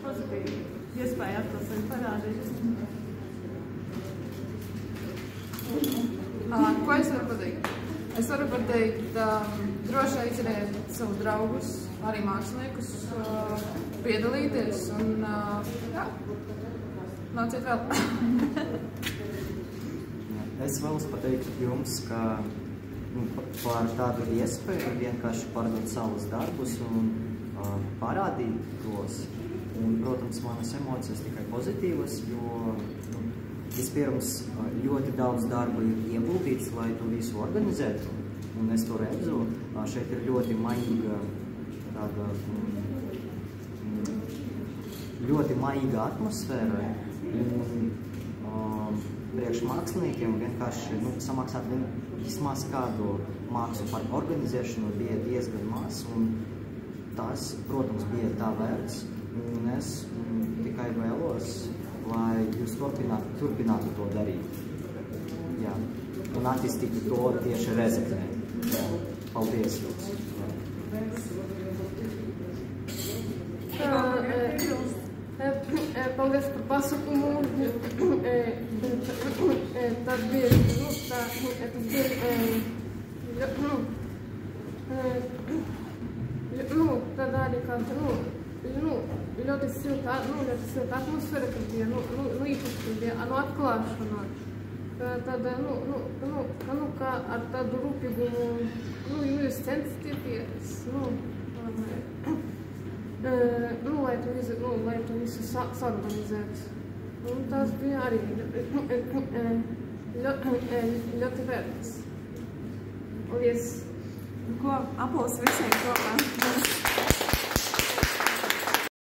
pozitīvi iespēja atkal sevi parādīt. Ko es varu pateikt? Es varu pateikt, droši aiciniet savus draugus, arī māksliniekus, piedalīties un, jā, nāciet vēl. Es vēlos pateikt jums, ka par tādu iespēju vienkārši parādīt savus darbus un parādīt tos. Un, protams, manas emocijas tikai pozitīvas, jo vispirms ļoti daudz darba ir ieguldīts, lai to visu organizētu. Un es to redzu, šeit ir ļoti maiga tāda, ļoti maiga atmosfēra. Un, priekš māksliniekiem vienkārši samaksāt vismaz kādu mākslu par organizēšanu bija diezgan maz, un tas, protams, bija tā vērts, un es tikai vēlos, lai jūs turpinātu to darīt. Jā. Un attīstītu to tieši Rezeknē. Paldies jums! Paldies par pasakumu. Tas bija, tad arī kāda, ļoti silta atmosfēra, kad bija, īpaši, kad bija atklāšana. Tad, kā ar tādu rūpīgumu, jūs censties, lai to visu saorganizētu. Un tas bija arī ļoti vērts. Paldies! Ko? Aplausi visiem kopā!